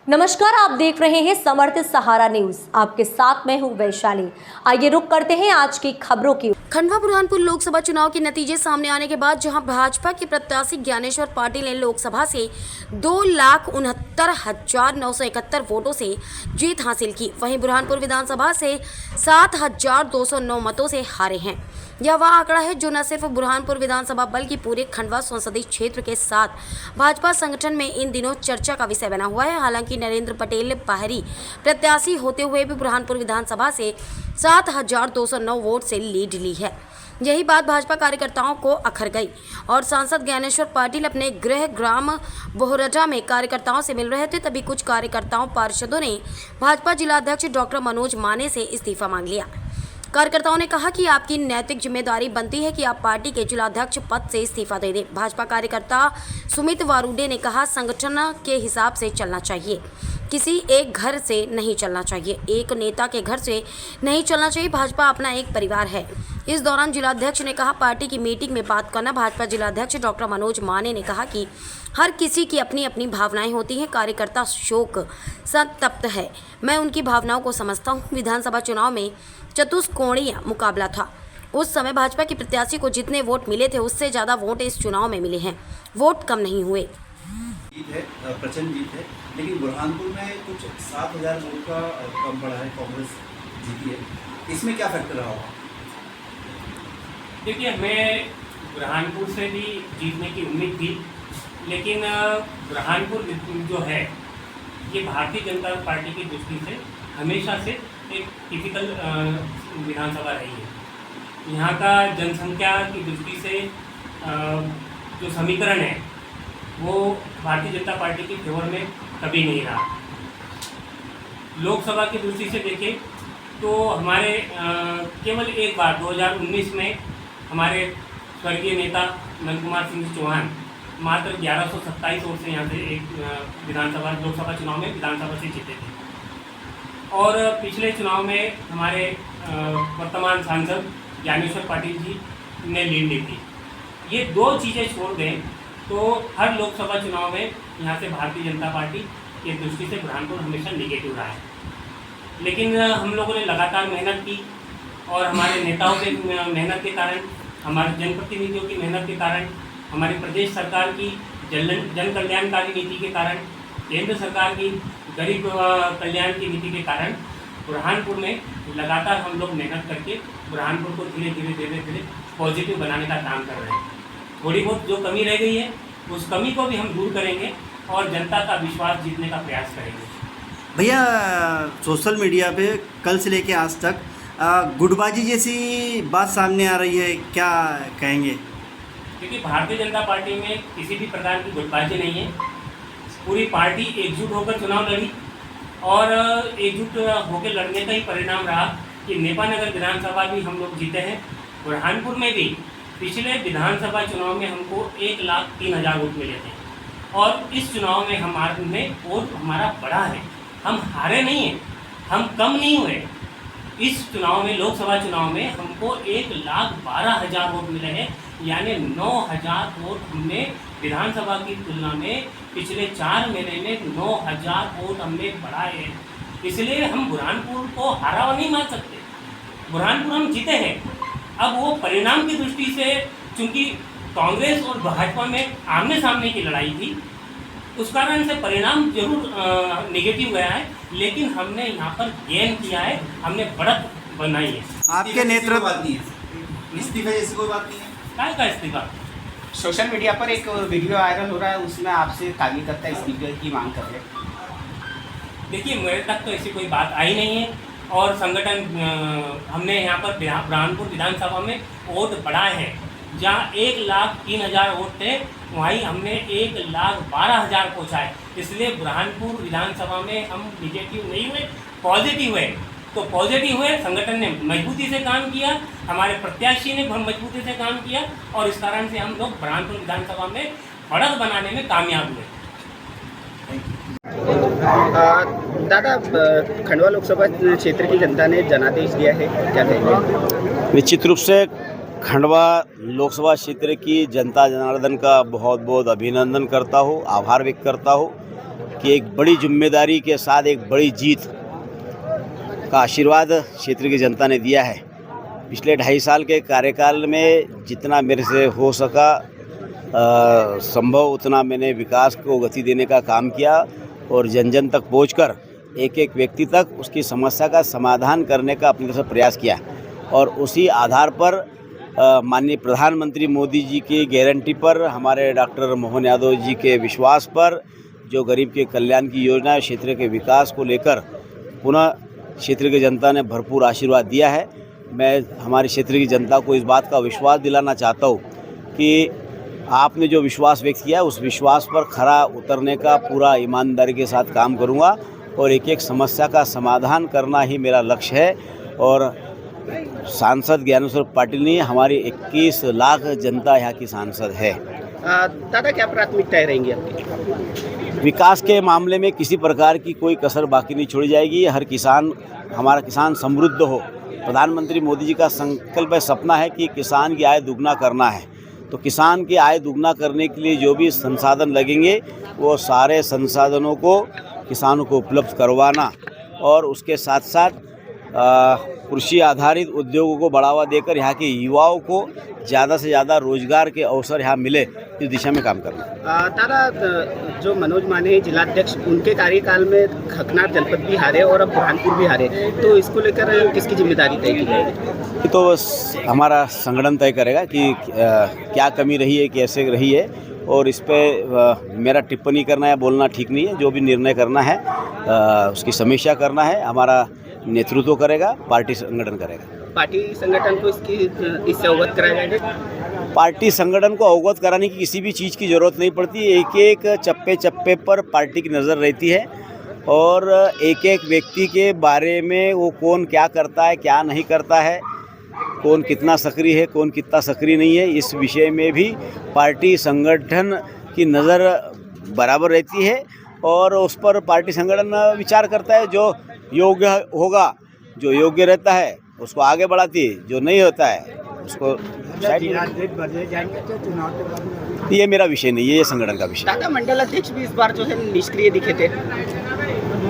नमस्कार, आप देख रहे हैं समर्थ सहारा न्यूज। आपके साथ मैं हूं वैशाली। आइए रुक करते हैं आज की खबरों की। खंडवा बुरहानपुर लोकसभा चुनाव के नतीजे सामने आने के बाद जहां भाजपा के प्रत्याशी ज्ञानेश्वर पाटिल ने लोकसभा से 2,69,971 वोटों से जीत हासिल की, वहीं बुरहानपुर विधानसभा से 7,209 मतों से हारे हैं। यह वह आंकड़ा है जो न सिर्फ बुरहानपुर विधानसभा बल्कि पूरे खंडवा संसदीय क्षेत्र के साथ भाजपा संगठन में इन दिनों चर्चा का विषय बना हुआ है। हालांकि नरेंद्र पटेल बाहरी प्रत्याशी होते हुए भी बुरहानपुर विधानसभा से 7,209 वोट से लीड ली है। यही बात भाजपा कार्यकर्ताओं को अखर गई और सांसद ज्ञानेश्वर पाटिल अपने गृह ग्राम बोहरटा में कार्यकर्ताओं से मिल रहे थे, तभी कुछ कार्यकर्ताओं पार्षदों ने भाजपा जिलाध्यक्ष डॉक्टर मनोज माने से इस्तीफा मांग लिया। कार्यकर्ताओं ने कहा कि आपकी नैतिक जिम्मेदारी बनती है कि आप पार्टी के जिलाध्यक्ष पद से इस्तीफा दे दें। भाजपा कार्यकर्ता सुमित वारुडे ने कहा, संगठन के हिसाब से चलना चाहिए, किसी एक घर से नहीं चलना चाहिए, एक नेता के घर से नहीं चलना चाहिए। भाजपा अपना एक परिवार है। इस दौरान जिलाध्यक्ष ने कहा, पार्टी की मीटिंग में बात करना। भाजपा जिलाध्यक्ष डॉक्टर मनोज माने ने कहा कि हर किसी की अपनी अपनी भावनाएं होती हैं। कार्यकर्ता शोक संतप्त है, मैं उनकी भावनाओं को समझता हूं। विधानसभा चुनाव में चतुष्कोणीय मुकाबला था। उस समय भाजपा के प्रत्याशी को जितने वोट मिले थे उससे ज़्यादा वोट इस चुनाव में मिले हैं, वोट कम नहीं हुए। जीत है, प्रचंड जीत है, लेकिन बुरहानपुर में कुछ 7,000 वोट का कम पड़ा है, कांग्रेस जीती है। इसमें क्या फैक्टर रहा होगा? देखिए, हमें बुरहानपुर से भी जीतने की उम्मीद थी, लेकिन बुरहानपुर जो है ये भारतीय जनता पार्टी की दृष्टि से हमेशा से एक टिपिकल विधानसभा रही है। यहाँ का जनसंख्या की दृष्टि से जो समीकरण है वो भारतीय जनता पार्टी की फेवर में कभी नहीं रहा। लोकसभा की दृष्टि से देखें तो हमारे केवल एक बार 2019 में हमारे स्वर्गीय नेता नंद कुमार सिंह चौहान मात्र 1127 वोट से यहाँ से एक लोकसभा चुनाव में विधानसभा से जीते थे। और पिछले चुनाव में हमारे वर्तमान सांसद ज्ञानेश्वर पाटिल जी ने लीड ली थी। ये दो चीज़ें छोड़ दें तो हर लोकसभा चुनाव में यहाँ से भारतीय जनता पार्टी की दृष्टि से बुरहानपुर हमेशा निगेटिव रहा है। लेकिन हम लोगों ने लगातार मेहनत की और हमारे नेताओं के मेहनत के कारण, हमारे जनप्रतिनिधियों की मेहनत के कारण, हमारी प्रदेश सरकार की जन कल्याणकारी नीति के कारण, केंद्र सरकार की गरीब कल्याण की नीति के कारण बुरहानपुर में लगातार हम लोग मेहनत करके बुरहानपुर को धीरे धीरे पॉजिटिव बनाने का काम कर रहे हैं। थोड़ी बहुत जो कमी रह गई है उस कमी को भी हम दूर करेंगे और जनता का विश्वास जीतने का प्रयास करेंगे। भैया, सोशल मीडिया पे कल से लेके आज तक गुटबाजी जैसी बात सामने आ रही है, क्या कहेंगे? क्योंकि भारतीय जनता पार्टी में किसी भी प्रकार की गुटबाजी नहीं है। पूरी पार्टी एकजुट होकर चुनाव लड़ी और एकजुट होकर लड़ने का ही परिणाम रहा कि नेपानगर विधानसभा भी हम लोग जीते हैं। बुरहानपुर में भी पिछले विधानसभा चुनाव में हमको 1,03,000 वोट मिले थे और इस चुनाव में वोट हमारा बढ़ा है। हम हारे नहीं हैं, हम कम नहीं हुए। इस चुनाव में, लोकसभा चुनाव में हमको 1,12,000 वोट मिले हैं, यानी 9,000 वोट हमने विधानसभा की तुलना में पिछले 4 महीने में 9,000 वोट हमने बढ़ाए हैं। इसलिए हम बुरहानपुर को हारा हुआ नहीं मान सकते। बुरहानपुर हम जीते हैं। अब वो परिणाम की दृष्टि से, चूंकि कांग्रेस और भाजपा में आमने सामने की लड़ाई थी, उस कारण से परिणाम जरूर नेगेटिव गया है, लेकिन हमने यहाँ पर गेन किया है, हमने बढ़त बनाई है। आपके नेतृत्व बात नहीं है, इस्तीफे जैसी कोई बात नहीं है। काय का इस्तीफा? सोशल मीडिया पर एक वीडियो वायरल हो रहा है, उसमें आपसे कार्यकर्ता इस्तीफे की मांग कर रहे हैं। देखिए, मेरे तक तो ऐसी कोई बात आई नहीं है और संगठन हमने यहाँ पर बुरहानपुर विधानसभा में वोट बढ़ाए हैं। जहाँ 1,03,000 वोट थे वहीं हमने 1,12,000 पहुँचाए। इसलिए बुरहानपुर विधानसभा में हम निगेटिव नहीं हुए, पॉजिटिव हुए। तो पॉजिटिव हुए, संगठन ने मजबूती से काम किया, हमारे प्रत्याशी ने मजबूती से काम किया और इस कारण से हम लोग बुरहानपुर विधानसभा में बढ़त बनाने में कामयाब हुए। दादा, खंडवा लोकसभा क्षेत्र की जनता ने जनादेश दिया है, क्या कहेंगे? निश्चित रूप से खंडवा लोकसभा क्षेत्र की जनता जनार्दन का बहुत बहुत अभिनंदन करता हूँ, आभार व्यक्त करता हूँ कि एक बड़ी जिम्मेदारी के साथ एक बड़ी जीत का आशीर्वाद क्षेत्र की जनता ने दिया है। पिछले 2.5 साल के कार्यकाल में जितना मेरे से हो सका संभव उतना मैंने विकास को गति देने का काम किया और जन जन तक पहुंचकर एक एक व्यक्ति तक उसकी समस्या का समाधान करने का अपनी तरफ से प्रयास किया और उसी आधार पर माननीय प्रधानमंत्री मोदी जी की गारंटी पर, हमारे डॉक्टर मोहन यादव जी के विश्वास पर, जो गरीब के कल्याण की योजना है, क्षेत्र के विकास को लेकर पुनः क्षेत्र की जनता ने भरपूर आशीर्वाद दिया है। मैं हमारे क्षेत्र की जनता को इस बात का विश्वास दिलाना चाहता हूँ कि आपने जो विश्वास व्यक्त किया है उस विश्वास पर खरा उतरने का पूरा ईमानदारी के साथ काम करूँगा और एक एक समस्या का समाधान करना ही मेरा लक्ष्य है। और सांसद ज्ञानेश्वर पाटिल नहीं, हमारी 21 लाख जनता यहाँ की सांसद है। दादा क्या प्राथमिकताएं रहेंगी आपकी? विकास के मामले में किसी प्रकार की कोई कसर बाकी नहीं छोड़ी जाएगी। हर किसान, हमारा किसान समृद्ध हो। प्रधानमंत्री मोदी जी का संकल्प है, सपना है कि किसान की आय दुगना करना है। तो किसान की आय दुगना करने के लिए जो भी संसाधन लगेंगे वो सारे संसाधनों को किसानों को उपलब्ध करवाना और उसके साथ साथ कृषि आधारित उद्योगों को बढ़ावा देकर यहाँ के युवाओं को ज़्यादा से ज़्यादा रोजगार के अवसर यहाँ मिले, इस दिशा में काम करना। दादा, जो मनोज माने जिलाध्यक्ष, उनके कार्यकाल में खकनार जनपद भी हारे और अब बुरहानपुर भी हारे, तो इसको लेकर किसकी जिम्मेदारी तय की जाएगी? तो हमारा संगठन तय करेगा कि क्या कमी रही है, कैसे रही है, और इस पर मेरा टिप्पणी करना या बोलना ठीक नहीं है। जो भी निर्णय करना है उसकी समीक्षा करना है, हमारा नेतृत्व करेगा, पार्टी संगठन करेगा। पार्टी संगठन को इससे अवगत कराया जाएगा? पार्टी संगठन को अवगत कराने की किसी भी चीज़ की ज़रूरत नहीं पड़ती। एक एक चप्पे चप्पे पर पार्टी की नज़र रहती है और एक एक व्यक्ति के बारे में वो कौन क्या करता है, क्या नहीं करता है, कौन कितना सक्रिय है, कौन कितना सक्रिय नहीं है, इस विषय में भी पार्टी संगठन की नज़र बराबर रहती है और उस पर पार्टी संगठन विचार करता है। जो योग्य होगा, जो योग्य रहता है उसको आगे बढ़ाती है, जो नहीं होता है उसको ये मेरा विषय नहीं है, ये संगठन का विषय। दादा, मंडल अध्यक्ष भी इस बार जो है निष्क्रिय दिखे थे।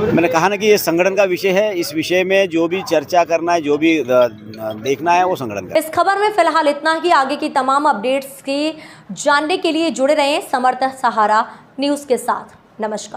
मैंने कहा ना कि ये संगठन का विषय है। इस विषय में जो भी चर्चा करना है, जो भी देखना है, वो संगठन का। इस खबर में फिलहाल इतना ही। आगे की तमाम अपडेट्स की जानने के लिए जुड़े रहें समर्थ सहारा न्यूज़ के साथ। नमस्कार।